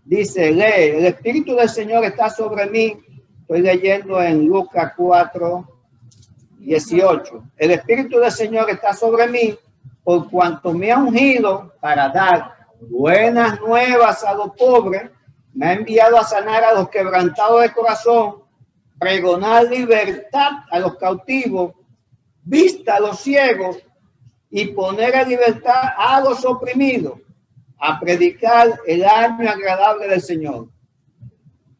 dice, lee, el Espíritu del Señor está sobre mí. Estoy leyendo en Lucas 4:18. El Espíritu del Señor está sobre mí por cuanto me ha ungido para dar buenas nuevas a los pobres, me ha enviado a sanar a los quebrantados de corazón, pregonar libertad a los cautivos, vista a los ciegos y poner en libertad a los oprimidos, a predicar el año agradable del Señor.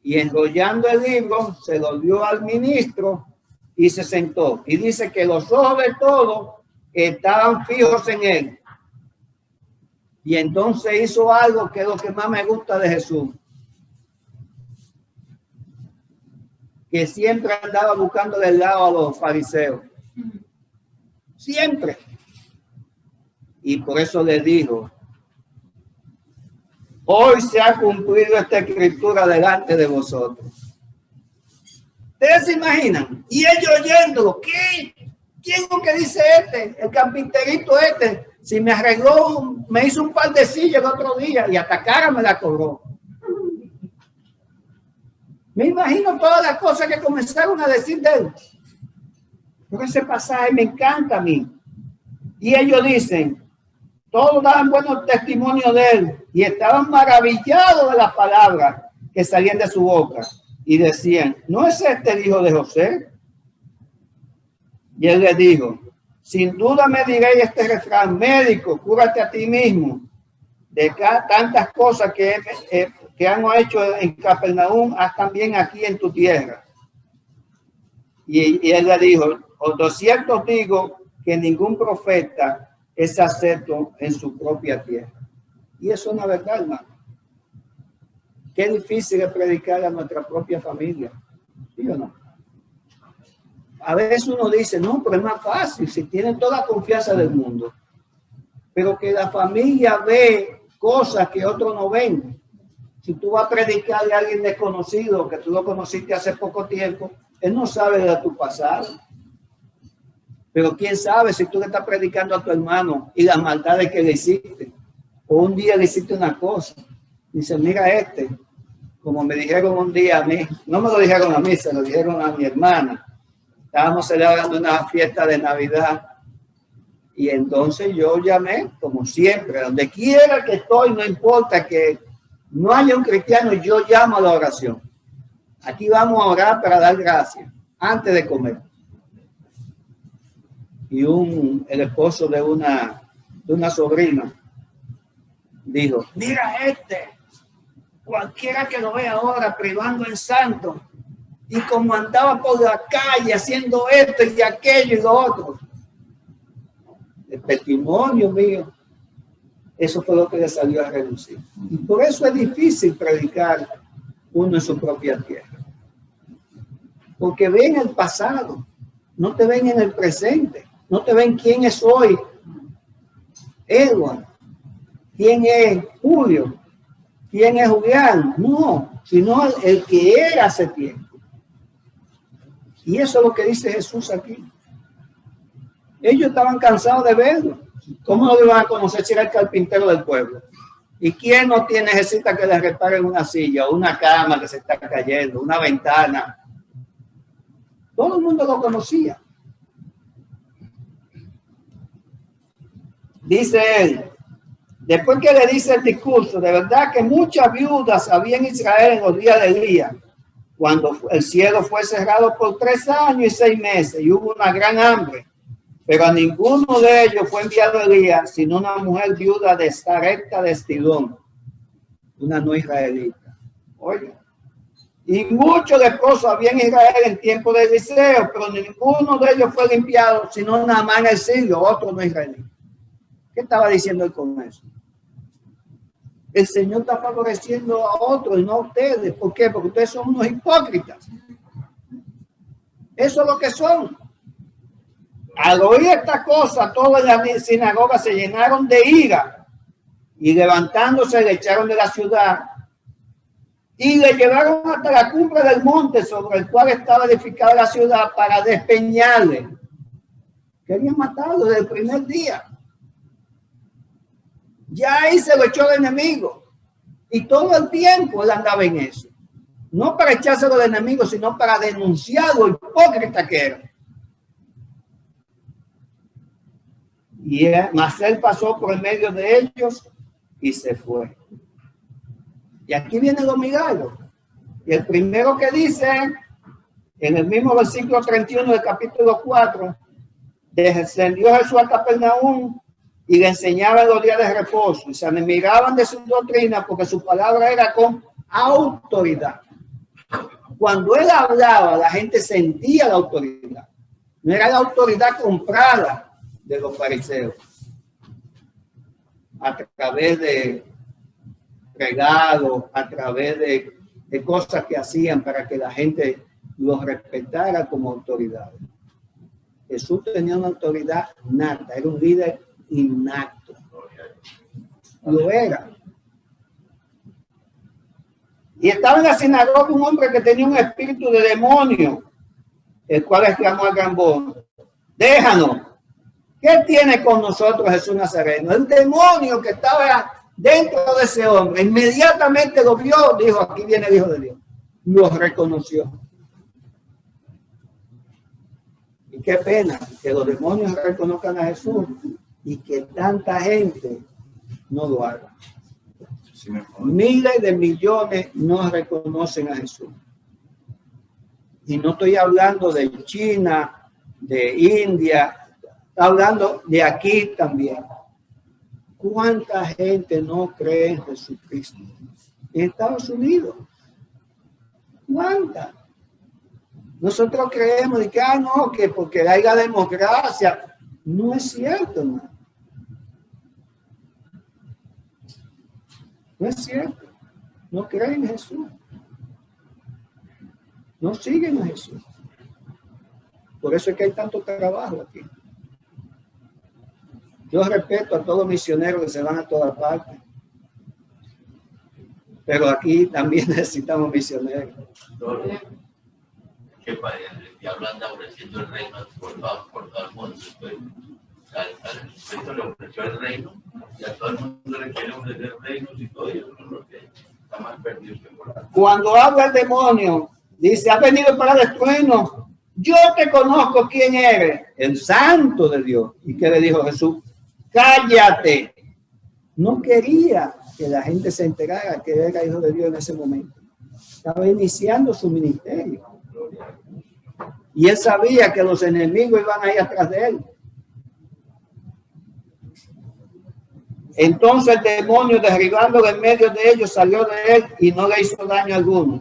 Y enrollando el libro, se lo dio al ministro y se sentó. Y dice que los ojos de todos estaban fijos en él. Y entonces hizo algo que es lo que más me gusta de Jesús. Que siempre andaba buscando del lado a los fariseos. Siempre. Y por eso le dijo, hoy se ha cumplido esta escritura delante de vosotros. ¿Ustedes se imaginan? Y ellos oyéndolo, ¿qué? ¿Quién es lo que dice este? El carpinterito este. Si me arregló, me hizo un par de sillas el otro día y hasta cara me la cobró. Me imagino todas las cosas que comenzaron a decir de él. Pero ese pasaje me encanta a mí. Y ellos dicen, todos daban buenos testimonios de él y estaban maravillados de las palabras que salían de su boca. Y decían, ¿no es este el hijo de José? Y él le dijo, sin duda me diréis este refrán, médico, cúrate a ti mismo. De tantas cosas que han hecho en Capernaum, haz también aquí en tu tierra. Y él le dijo, de cierto os digo que ningún profeta es acepto en su propia tierra. Y eso es una verdad, hermano. Qué difícil es predicar a nuestra propia familia. ¿Sí o no? A veces uno dice, no, pero es más fácil si tienen toda la confianza del mundo. Pero que la familia ve cosas que otros no ven. Si tú vas a predicar a alguien desconocido, que tú lo conociste hace poco tiempo, él no sabe de tu pasado. Pero quién sabe si tú le estás predicando a tu hermano y las maldades que le hiciste. O un día le hiciste una cosa. Dice, mira como me dijeron un día a mí, no me lo dijeron a mí, se lo dijeron a mi hermana. Estábamos celebrando una fiesta de Navidad y entonces yo llamé, como siempre, donde quiera que estoy, no importa que no haya un cristiano, yo llamo a la oración. Aquí vamos a orar para dar gracias antes de comer. Y el esposo de una sobrina dijo, mira cualquiera que lo vea ahora privando en santo y como andaba por la calle haciendo esto y aquello y lo otro. El testimonio mío, eso fue lo que le salió a reducir. Y por eso es difícil predicar uno en su propia tierra. Porque ven el pasado, no te ven en el presente, no te ven quién es hoy Edward, quién es Julio, quién es Julián, no, sino el que era hace tiempo. Y eso es lo que dice Jesús aquí. Ellos estaban cansados de verlo. ¿Cómo no lo iban a conocer si era el carpintero del pueblo? ¿Y quién no necesita que le reparen una silla, una cama que se está cayendo, una ventana? Todo el mundo lo conocía. Dice él, después que le dice el discurso, de verdad que muchas viudas había en Israel en los días de Elías, cuando el cielo fue cerrado por 3 años y 6 meses y hubo una gran hambre. Pero a ninguno de ellos fue enviado Elías, sino una mujer viuda de Sarepta de Sidón, una no israelita. Oye, y muchos leprosos había en Israel en tiempo de Eliseo, pero ninguno de ellos fue limpiado, sino Naamán el sirio, otro no israelita. ¿Qué estaba diciendo él con eso? El Señor está favoreciendo a otros y no a ustedes. ¿Por qué? Porque ustedes son unos hipócritas. Eso es lo que son. Al oír esta cosa, todas las sinagogas se llenaron de ira y levantándose le echaron de la ciudad y le llevaron hasta la cumbre del monte sobre el cual estaba edificada la ciudad para despeñarle. Querían matarlo desde el primer día. Ya ahí se lo echó el enemigo y todo el tiempo él andaba en eso. No para echárselo al enemigo, sino para denunciar lo hipócrita que era. Y mas él pasó por el medio de ellos y se fue. Y aquí vienen los milagros. Y el primero que dice, en el mismo versículo 31 del capítulo 4, descendió Jesús a Capernaum y le enseñaba en los días de reposo. Y se admiraban de su doctrina porque su palabra era con autoridad. Cuando él hablaba, la gente sentía la autoridad. No era la autoridad comprada de los fariseos a través de regalos, a través de cosas que hacían para que la gente los respetara como autoridad. Jesús tenía una autoridad nata, era un líder innato. Lo era. Y estaba en la sinagoga un hombre que tenía un espíritu de demonio, el cual exclamó a gran voz: déjanos. ¿Qué tiene con nosotros Jesús Nazareno? El demonio que estaba dentro de ese hombre inmediatamente lo vio, dijo: aquí viene el Hijo de Dios. Lo reconoció. Y qué pena que los demonios reconozcan a Jesús y que tanta gente no lo haga. Miles de millones no reconocen a Jesús. Y no estoy hablando de China, de India, hablando de aquí también. ¿Cuánta gente no cree en Jesucristo? En Estados Unidos. ¿Cuánta? Nosotros creemos de que, no, que porque haya democracia. No es cierto, hermano. No es cierto. No creen en Jesús. No siguen a Jesús. Por eso es que hay tanto trabajo aquí. Yo respeto a todos los misioneros que se van a todas partes. Pero aquí también necesitamos misioneros. Que el diablo anda ofreciendo el reino por todo el mundo. Cristo le ofreció el reino y a todo el mundo le quiere ofrecer reinos y todo eso es lo que está más perdido que por ahí. Cuando habla el demonio, dice, has venido para destruirnos. Yo te conozco quién eres, el santo de Dios. ¿Y qué le dijo Jesús? Cállate. No quería que la gente se enterara que era hijo de Dios en ese momento. Estaba iniciando su ministerio. Y él sabía que los enemigos iban a ir atrás de él. Entonces el demonio, derribándolo en medio de ellos, salió de él y no le hizo daño alguno.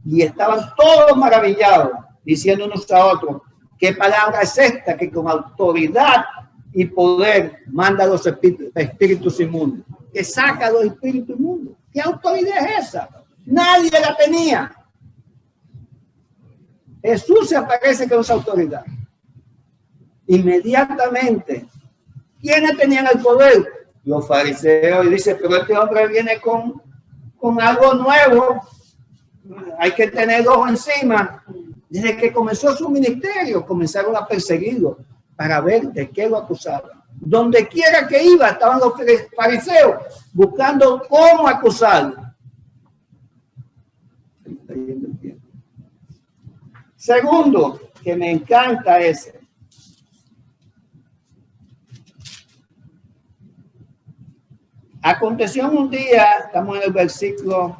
Y estaban todos maravillados, diciendo unos a otros, ¿qué palabra es esta que con autoridad y poder manda a los espíritus inmundos? Que saca a los espíritus inmundos. ¿Qué autoridad es esa? Nadie la tenía. Jesús se aparece con esa autoridad. Inmediatamente, ¿quiénes tenían el poder? Los fariseos. Y dice, pero este hombre viene con algo nuevo. Hay que tener ojo encima. Desde que comenzó su ministerio, comenzaron a perseguirlo para ver de qué lo acusaban. Donde quiera que iba, estaban los fariseos buscando cómo acusarlo. Segundo, que me encanta ese. Aconteció un día, estamos en el versículo,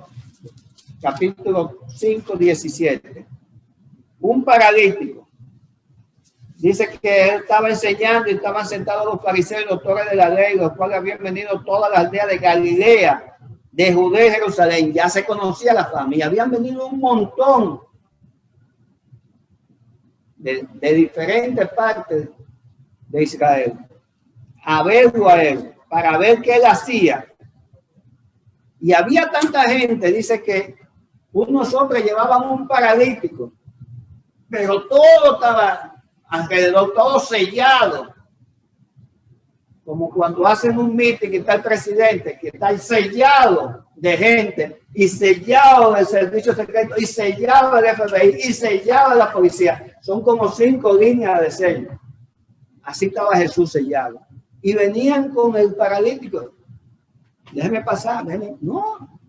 capítulo 5, 17. Un paralítico. Dice que él estaba enseñando y estaban sentados los fariseos y doctores de la ley, los cuales habían venido todas las aldeas de Galilea, de Judea y Jerusalén. Ya se conocía la fama y habían venido un montón de diferentes partes de Israel a verlo a él, para ver qué él hacía. Y había tanta gente, dice que unos hombres llevaban un paralítico, pero todo estaba alrededor, todo sellado. Como cuando hacen un meeting y está el presidente, que está sellado de gente, y sellado del servicio secreto, y sellado del FBI, y sellado de la policía. Son como 5 líneas de sello. Así estaba Jesús sellado. Y venían con el paralítico. Déjeme pasar, déjeme. No.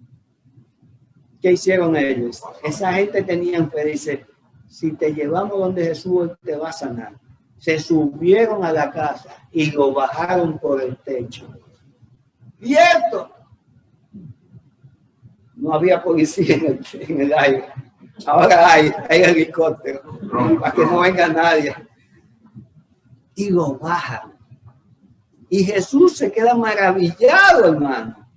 ¿Qué hicieron ellos? Esa gente tenía fe, dice, si te llevamos donde Jesús te va a sanar. Se subieron a la casa y lo bajaron por el techo. Y esto, no había policía en el aire. Ahora hay helicóptero para que no venga nadie. Y lo bajan. Y Jesús se queda maravillado, hermano.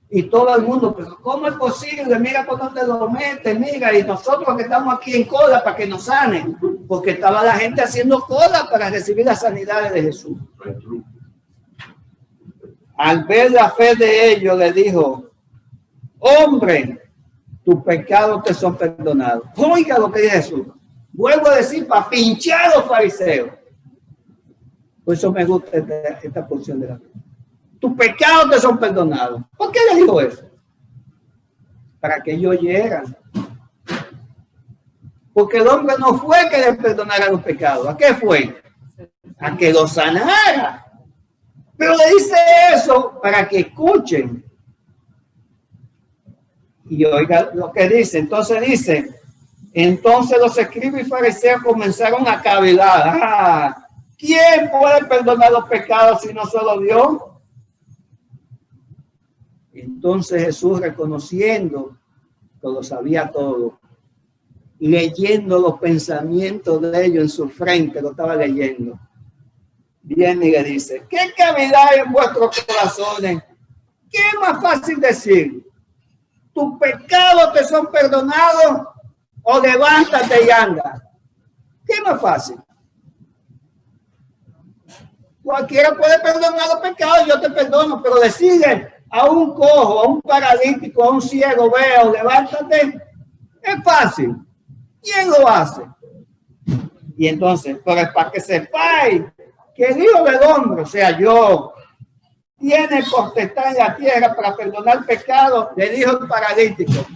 Y todo el mundo, pero ¿cómo es posible? Mira por dónde lo mete, mira. Y nosotros que estamos aquí en cola para que nos sanen. Porque estaba la gente haciendo cola para recibir las sanidades de Jesús. Al ver la fe de ellos, le dijo, hombre, tus pecados te son perdonados. Oiga lo que dice Jesús. Vuelvo a decir, para pinchar a los fariseos. Por eso me gusta esta porción de la Biblia. Tus pecados te son perdonados. ¿Por qué le dijo eso? Para que ellos oyeran. Porque el hombre no fue que le perdonara los pecados. ¿A qué fue? A que los sanara. Pero le dice eso para que escuchen. Y oiga lo que dice. Entonces dice, entonces los escribas y fariseos comenzaron a cavilar. ¿Quién puede perdonar los pecados si no solo Dios? Entonces Jesús, reconociendo que lo sabía todo, leyendo los pensamientos de ellos en su frente, lo estaba leyendo, viene y le dice, ¿qué cavidad hay en vuestros corazones? ¿Qué es más fácil decir? ¿Tus pecados te son perdonados o levántate y anda? ¿Qué es más fácil? Cualquiera puede perdonar los pecados, yo te perdono, pero decirle a un cojo, a un paralítico, a un ciego, veo, levántate, es fácil. ¿Quién lo hace? Y entonces, pero es para que sepáis que el Hijo del Hombre, o sea, yo, tiene potestad en la tierra para perdonar pecados, le dijo el paralítico.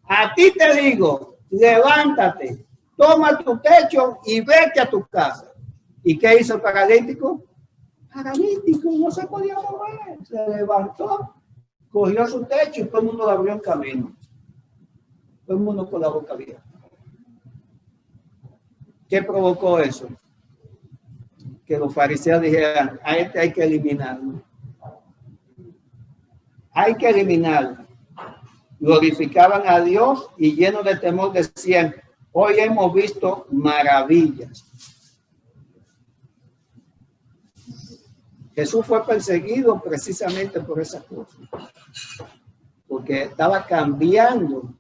A ti te digo, levántate, toma tu techo y vete a tu casa. ¿Y qué hizo el paralítico? Paralítico, no se podía mover. Se levantó, cogió su techo y todo el mundo le abrió el camino. Todo el mundo con la boca abierta. ¿Qué provocó eso? Que los fariseos dijeran, a este hay que eliminarlo. Hay que eliminarlo. Glorificaban a Dios y llenos de temor decían, hoy hemos visto maravillas. Jesús fue perseguido precisamente por esas cosas, porque estaba cambiando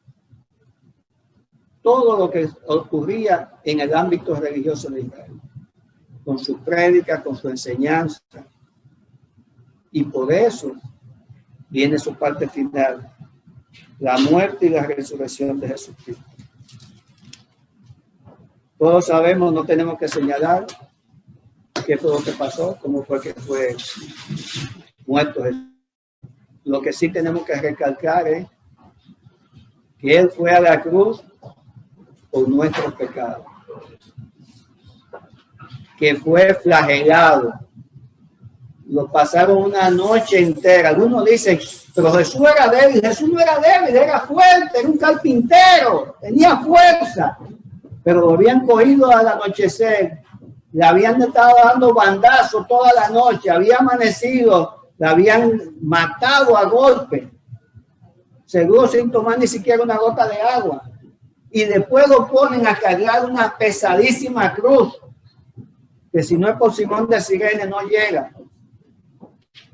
todo lo que ocurría en el ámbito religioso de Israel, con su prédica, con su enseñanza. Y por eso viene su parte final, la muerte y la resurrección de Jesucristo. Todos sabemos, no tenemos que señalar qué fue lo que pasó, cómo fue que fue muerto Jesús. Lo que sí tenemos que recalcar es que Él fue a la cruz por nuestros pecados, que fue flagelado. Lo pasaron una noche entera. Algunos dicen, pero Jesús era débil. Jesús no era débil, era fuerte, era un carpintero, tenía fuerza. Pero lo habían cogido al anochecer, le habían estado dando bandazos toda la noche, había amanecido, le habían matado a golpe, seguro sin tomar ni siquiera una gota de agua. Y después lo ponen a cargar una pesadísima cruz, que si no es por Simón de Cirene no llega.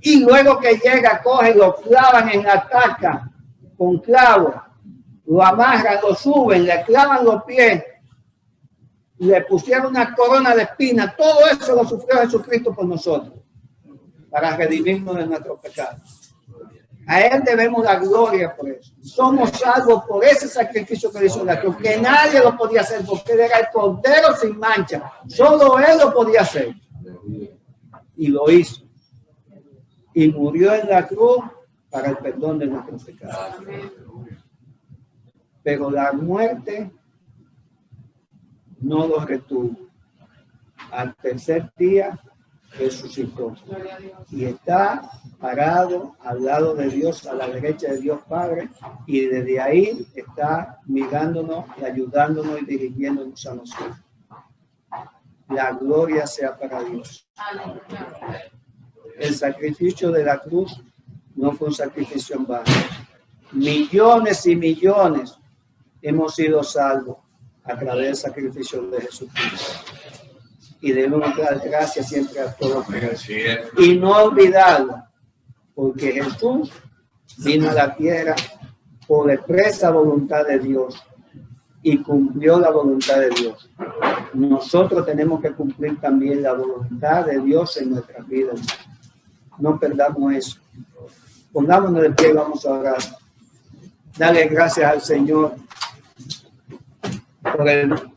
Y luego que llega, cogen, lo clavan en la estaca con clavos, lo amarran, lo suben, le clavan los pies, le pusieron una corona de espinas. Todo eso lo sufrió Jesucristo por nosotros, para redimirnos de nuestros pecados. A Él debemos la gloria por eso. Somos salvos por ese sacrificio que hizo la cruz, que nadie lo podía hacer, porque Él era el Cordero sin mancha. Solo Él lo podía hacer. Y lo hizo. Y murió en la cruz para el perdón de nuestros pecados. Pero la muerte no lo retuvo. Al tercer día resucitó y está parado al lado de Dios, a la derecha de Dios Padre, y desde ahí está mirándonos y ayudándonos y dirigiéndonos a nosotros. La gloria sea para Dios. El sacrificio de la cruz no fue un sacrificio en vano. Millones y millones hemos sido salvos a través del sacrificio de Jesucristo. Y debemos dar gracias siempre a todos. Y no olvidarlo, porque Jesús vino a la tierra por expresa voluntad de Dios y cumplió la voluntad de Dios. Nosotros tenemos que cumplir también la voluntad de Dios en nuestras vidas. No perdamos eso. Pongámonos de pie y vamos a orar. Dale gracias al Señor por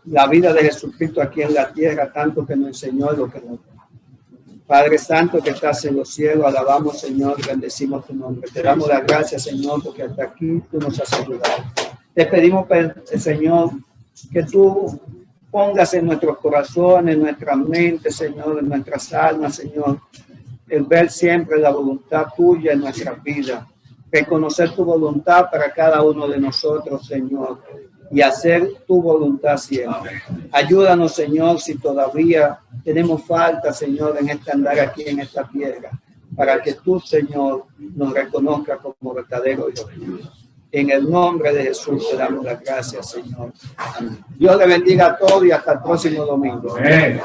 la vida de Jesucristo aquí en la tierra, tanto que nos enseñó lo que nos. Padre Santo que estás en los cielos, alabamos, Señor, bendecimos tu nombre. Te damos las gracias, Señor, porque hasta aquí tú nos has ayudado. Te pedimos, Señor, que tú pongas en nuestros corazones, en nuestra mente, Señor, en nuestras almas, Señor, el ver siempre la voluntad tuya en nuestras vidas, reconocer tu voluntad para cada uno de nosotros, Señor, y hacer tu voluntad siempre. Ayúdanos, Señor, si todavía tenemos falta, Señor, en este andar aquí en esta tierra, para que tú, Señor, nos reconozcas como verdadero Dios. En el nombre de Jesús te damos las gracias, Señor. Dios le bendiga a todos y hasta el próximo domingo. Amén.